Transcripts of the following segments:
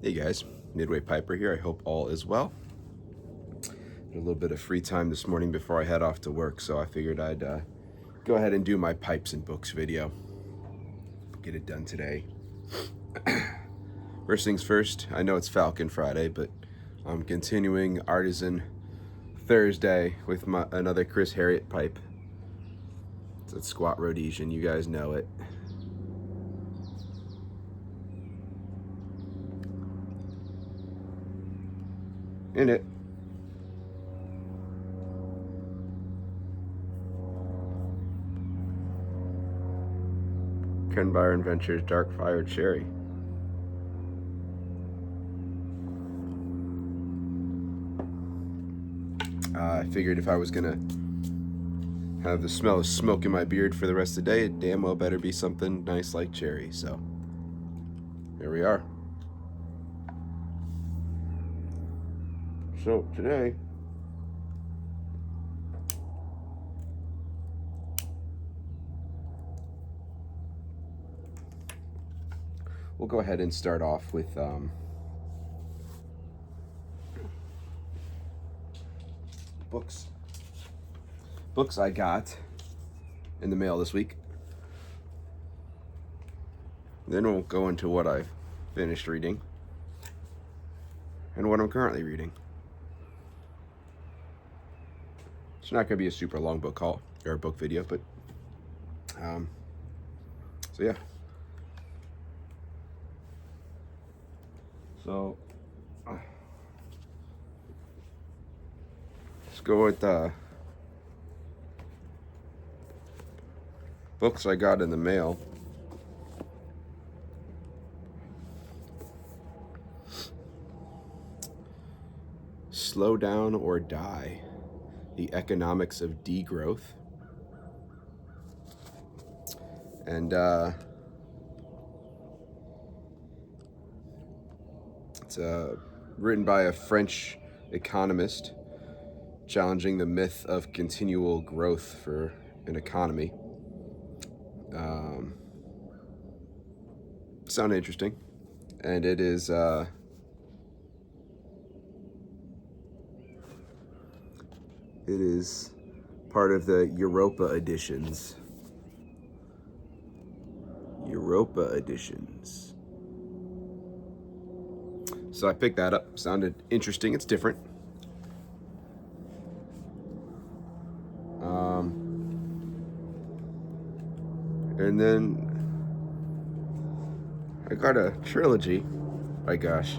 Hey guys, Midway Piper here. I hope all is well. Had a little bit of free time this morning before I head off to work, so I figured I'd go ahead and do my pipes and books video. Get it done today. First things first, I know it's Falcon Friday, but I'm continuing Artisan Thursday with another Chris Harriott pipe. It's a Squat Rhodesian, you guys know it. In it, Ken Byron Ventures Dark Fire Cherry. I figured if I was gonna have the smell of smoke in my beard for the rest of the day, it damn well better be something nice like cherry. So here we are. So today, we'll go ahead and start off with books I got in the mail this week. Then we'll go into what I've finished reading and what I'm currently reading. It's not going to be a super long book haul or book video, but so yeah. So let's go with books I got in the mail. Slow Down or Die: The Economics of Degrowth. And it's written by a French economist challenging the myth of continual growth for an economy. Sounded interesting. And it is part of the Europa editions. So I picked that up. Sounded interesting. It's different. And then I got a trilogy. My gosh.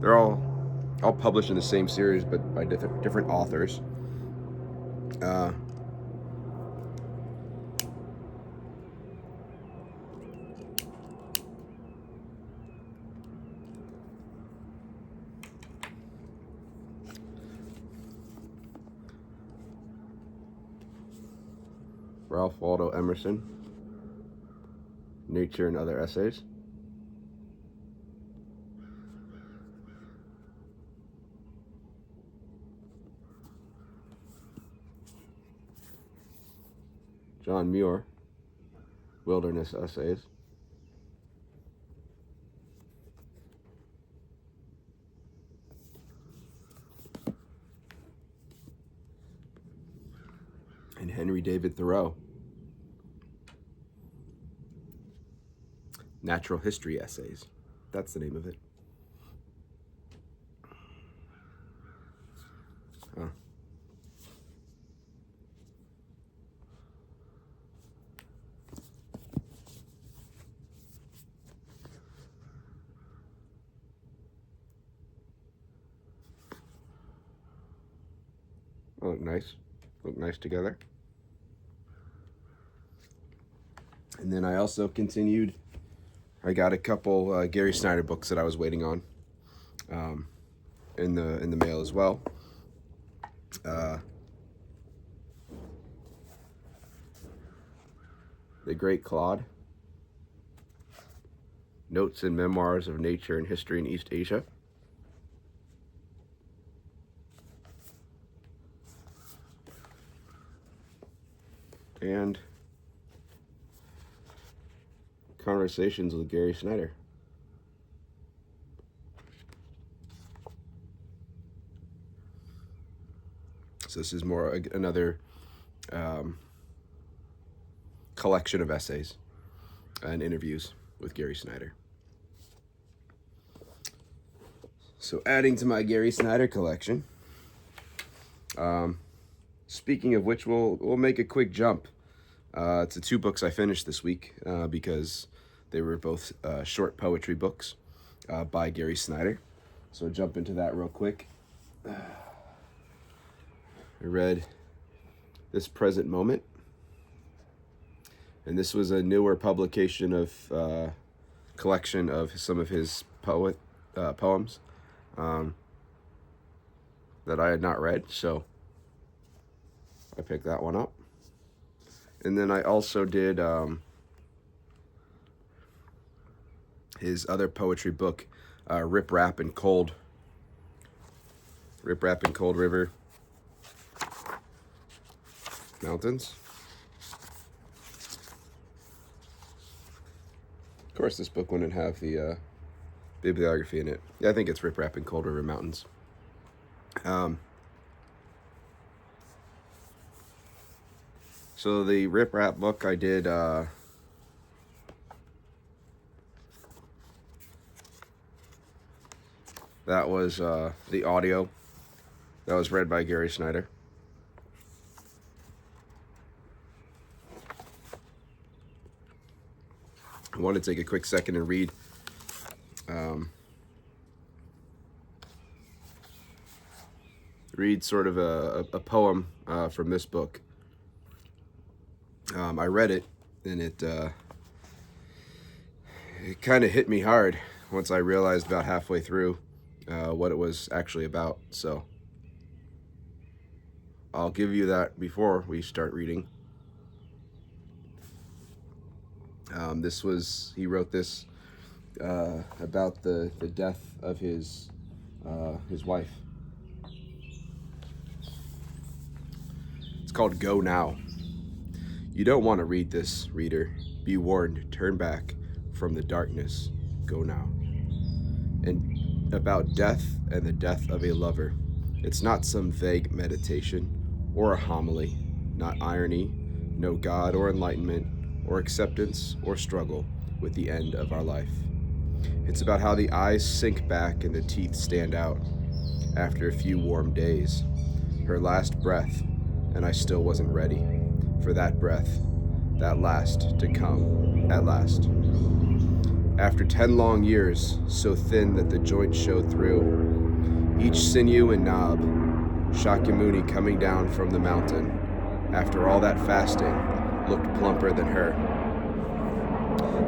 They're all published in the same series, but by different authors. Ralph Waldo Emerson, Nature and Other Essays. John Muir, Wilderness Essays. And Henry David Thoreau, Natural History Essays. That's the name of it. Huh. Look nice. Look nice together. And then I also continued. I got a couple Gary Snyder books that I was waiting on in the mail as well. The Great Claude, Notes and Memoirs of Nature and History in East Asia. And Conversations with Gary Snyder. So this is more another collection of essays and interviews with Gary Snyder. So adding to my Gary Snyder collection, speaking of which, we'll make a quick jump to two books I finished this week because they were both short poetry books by Gary Snyder. So I'll jump into that real quick. I read This Present Moment, and this was a newer publication of collection of some of his poems that I had not read, so I picked that one up. And then I also did his other poetry book, Rip Rap and Cold River Mountains. Of course, this book wouldn't have the bibliography in it. Yeah, I think it's Rip Rap and Cold River Mountains. So the Rip Rap book I did that was the audio that was read by Gary Snyder. I want to take a quick second and read sort of a poem from this book. I read it, and it kind of hit me hard once I realized about halfway through what it was actually about. So I'll give you that before we start reading. He wrote this about the death of his wife. It's called Go Now. You don't want to read this, reader. Be warned, turn back from the darkness. Go now. And about death and the death of a lover. It's not some vague meditation or a homily, not irony, no God or enlightenment or acceptance or struggle with the end of our life. It's about how the eyes sink back and the teeth stand out after a few warm days. Her last breath, and I still wasn't ready for that breath, that last to come at last. After 10 long years, so thin that the joints showed through, each sinew and knob, Shakyamuni coming down from the mountain, after all that fasting, looked plumper than her.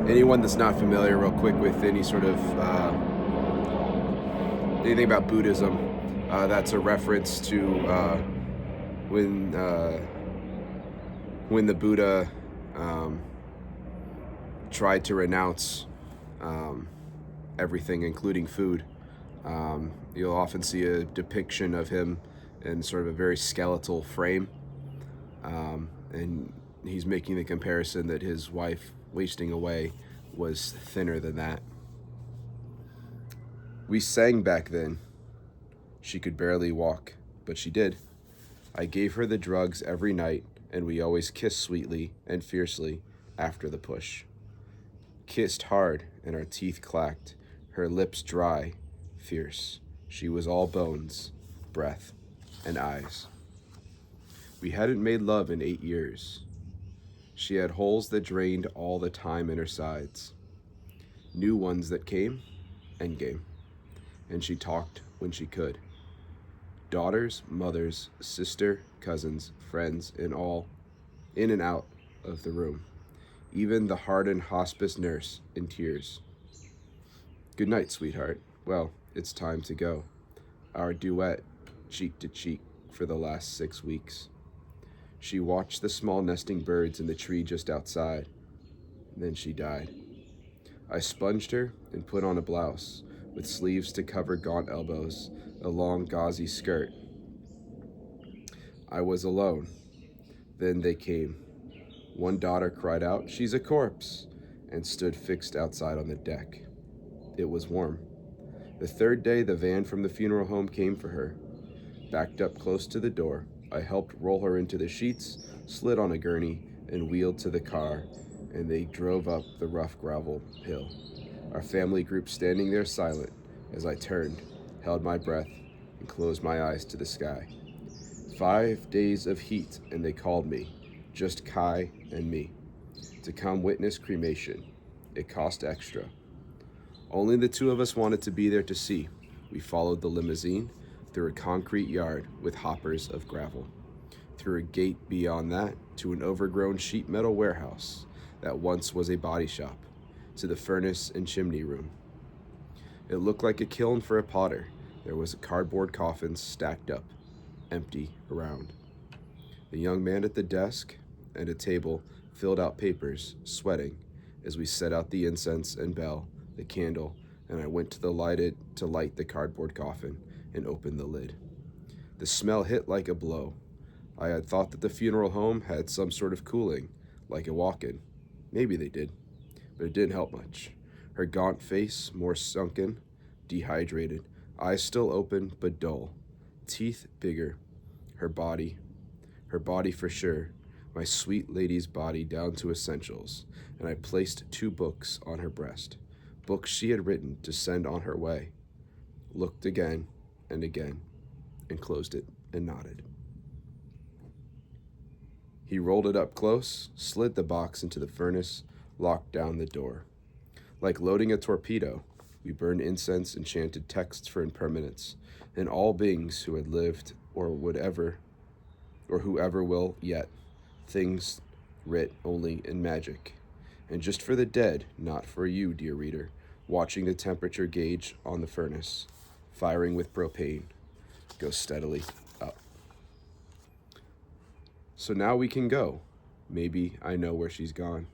Anyone that's not familiar, real quick, with any sort of anything about Buddhism, that's a reference to when the Buddha tried to renounce everything, including food. You'll often see a depiction of him in sort of a very skeletal frame, and he's making the comparison that his wife wasting away was thinner than that. We sang back then. She could barely walk, but she did. I gave her the drugs every night, and we always kissed sweetly and fiercely after the push. Kissed hard, and our teeth clacked, her lips dry, fierce. She was all bones, breath, and eyes. We hadn't made love in 8 years. She had holes that drained all the time in her sides. New ones that came and came. And she talked when she could. Daughters, mothers, sister, cousins, friends, and all, in and out of the room. Even the hardened hospice nurse in tears. Good night, sweetheart. Well, it's time to go. Our duet, cheek to cheek, for the last 6 weeks. She watched the small nesting birds in the tree just outside. Then she died. I sponged her and put on a blouse with sleeves to cover gaunt elbows, a long gauzy skirt. I was alone. Then they came. One daughter cried out, "She's a corpse," and stood fixed outside on the deck. It was warm. The third day, the van from the funeral home came for her. Backed up close to the door, I helped roll her into the sheets, slid on a gurney, and wheeled to the car, and they drove up the rough gravel hill. Our family group standing there silent as I turned, held my breath, and closed my eyes to the sky. 5 days of heat, and they called me, just Kai and me, to come witness cremation. It cost extra. Only the two of us wanted to be there to see. We followed the limousine through a concrete yard with hoppers of gravel, through a gate beyond that to an overgrown sheet metal warehouse that once was a body shop, to the furnace and chimney room. It looked like a kiln for a potter. There was a cardboard coffin stacked up, empty around. The young man at the desk and a table filled out papers, sweating, as we set out the incense and bell, the candle, and I went to light the cardboard coffin and opened the lid. The smell hit like a blow. I had thought that the funeral home had some sort of cooling, like a walk-in. Maybe they did, but it didn't help much. Her gaunt face, more sunken, dehydrated, eyes still open but dull, teeth bigger, her body for sure, my sweet lady's body down to essentials, and I placed 2 books on her breast, books she had written to send on her way, looked again and again, and closed it and nodded. He rolled it up close, slid the box into the furnace, locked down the door. Like loading a torpedo, we burned incense and chanted texts for impermanence, and all beings who had lived or whoever will yet, things writ only in magic. And just for the dead, not for you, dear reader, watching the temperature gauge on the furnace, firing with propane, go steadily up. So now we can go. Maybe I know where she's gone.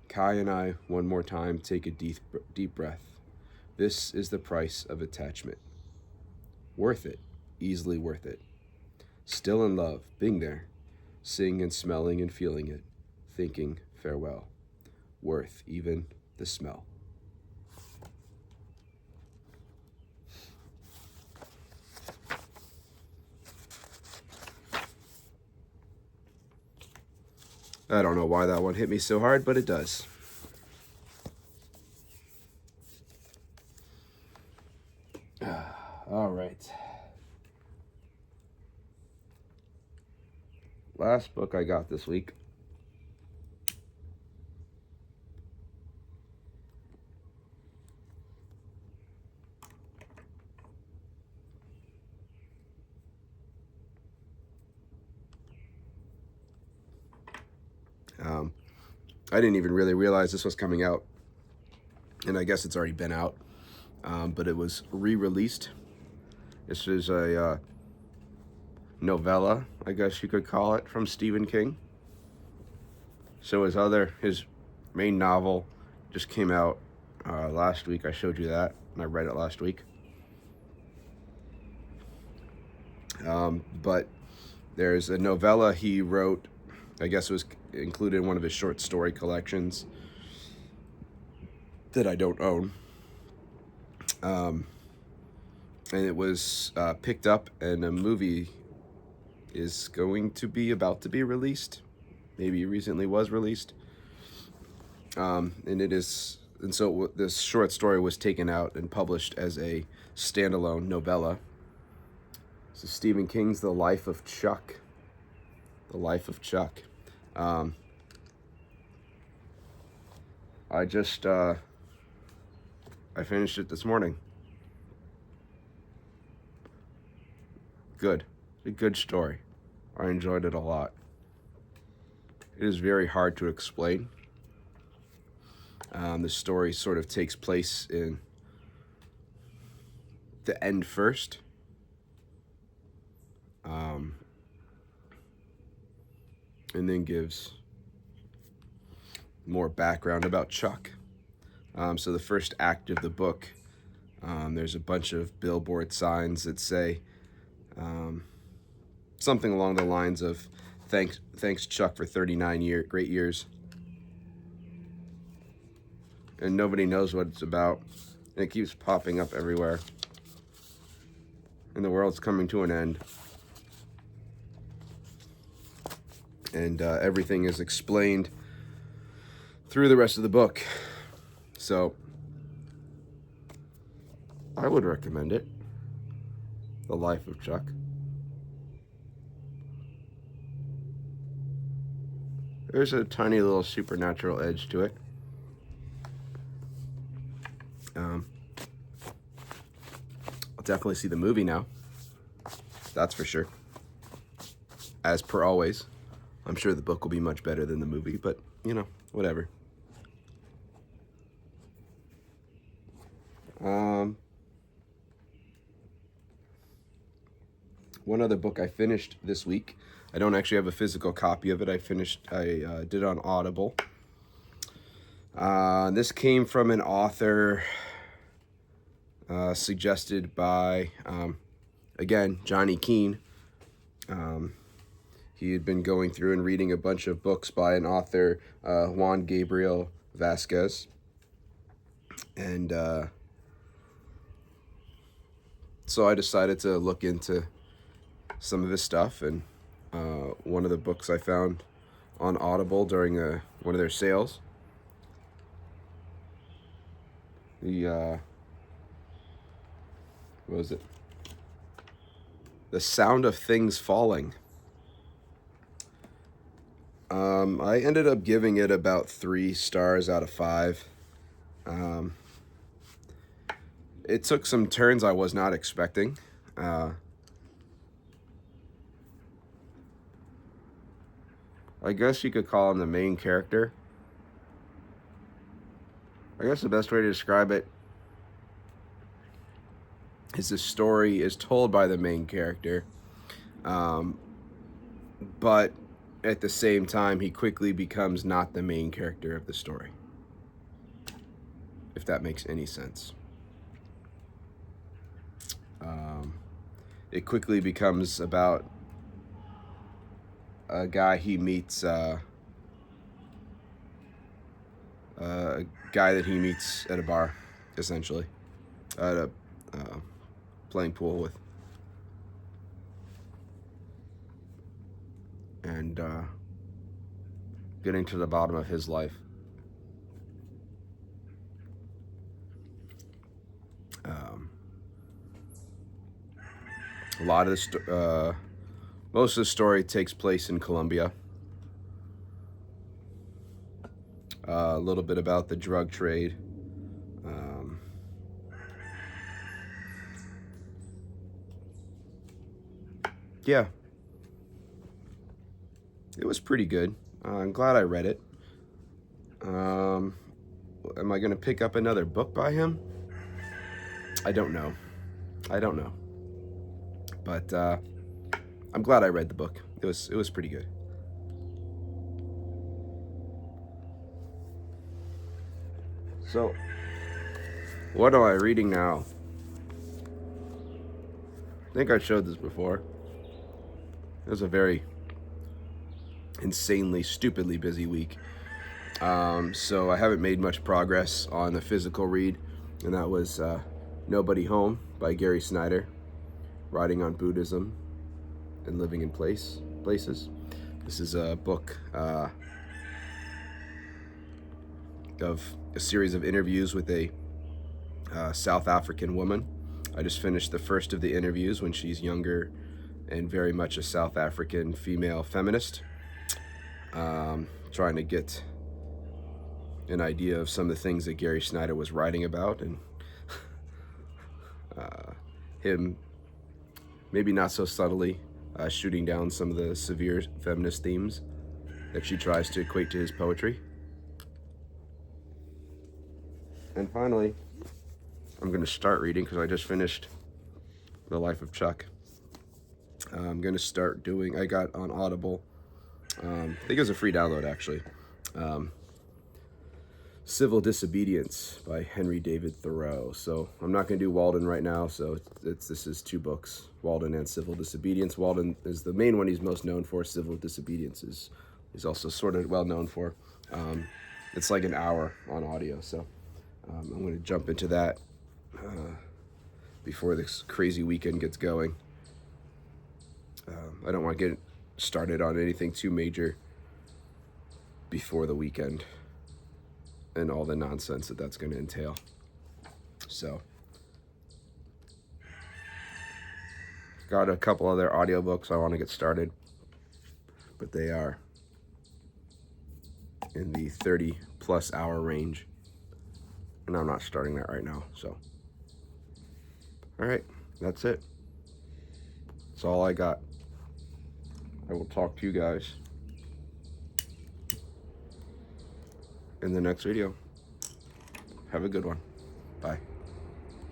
Kai and I, one more time, take a deep breath. This is the price of attachment. Worth it, easily worth it. Still in love, being there, seeing and smelling and feeling it, thinking farewell. Worth even the smell. I don't know why that one hit me so hard, but it does. All right. Last book I got this week. I didn't even really realize this was coming out, and I guess it's already been out, but it was re-released. This is a novella, I guess you could call it, from Stephen King. So his main novel just came out last week. I showed you that, and I read it last week. But there's a novella he wrote, I guess it was included in one of his short story collections that I don't own. And it was picked up, and a movie is about to be released. Maybe recently was released. And so this short story was taken out and published as a standalone novella. So Stephen King's The Life of Chuck. The Life of Chuck. I finished it this morning. Good. A good story. I enjoyed it a lot. It is very hard to explain. The story sort of takes place in the end first. And then gives more background about Chuck. So the first act of the book, there's a bunch of billboard signs that say something along the lines of thanks Chuck for 39 great years. and nobody knows what it's about. And it keeps popping up everywhere. And the world's coming to an end. And everything is explained through the rest of the book. So I would recommend it. The Life of Chuck. There's a tiny little supernatural edge to it. I'll definitely see the movie now. That's for sure. As per always. I'm sure the book will be much better than the movie, but, you know, whatever. One other book I finished this week. I don't actually have a physical copy of it. I did it on Audible. This came from an author suggested by, again, Johnny Keene. He had been going through and reading a bunch of books by an author, Juan Gabriel Vasquez. And so I decided to look into some of his stuff, and one of the books I found on Audible during one of their sales, what was it? The Sound of Things Falling. I ended up giving it about 3 stars out of 5. It took some turns I was not expecting. I guess you could call him the main character. I guess the best way to describe it is the story is told by the main character, but at the same time, he quickly becomes not the main character of the story, if that makes any sense. It quickly becomes about a guy he meets, a guy that he meets at a bar, essentially, at a playing pool with, and getting to the bottom of his life. A lot of the most of the story takes place in Colombia. A little bit about the drug trade. Yeah. It was pretty good. I'm glad I read it. Am I going to pick up another book by him? I don't know. But I'm glad I read the book. It was pretty good. So, what am I reading now? I think I showed this before. It was a very insanely, stupidly busy week. So I haven't made much progress on the physical read, and that was Nobody Home by Gary Snyder, writing on Buddhism and living in places. This is a book of a series of interviews with a South African woman. I just finished the first of the interviews when she's younger and very much a South African female feminist, trying to get an idea of some of the things that Gary Snyder was writing about, and him maybe not so subtly shooting down some of the severe feminist themes that she tries to equate to his poetry. And finally, I'm going to start reading, because I just finished The Life of Chuck. I'm going to start doing, I got on Audible, I think it was a free download actually, Civil Disobedience by Henry David Thoreau. So I'm not going to do Walden right now, so this is 2 books, Walden and Civil Disobedience. Walden is the main one he's most known for. Civil Disobedience is also sort of well known for. It's like an hour on audio, so I'm going to jump into that before this crazy weekend gets going. I don't want to get started on anything too major before the weekend and all the nonsense that that's going to entail. So, got a couple other audiobooks I want to get started, but they are in the 30+ hour range, and I'm not starting that right now. So, all right, that's it. That's all I got. I will talk to you guys in the next video. Have a good one. Bye.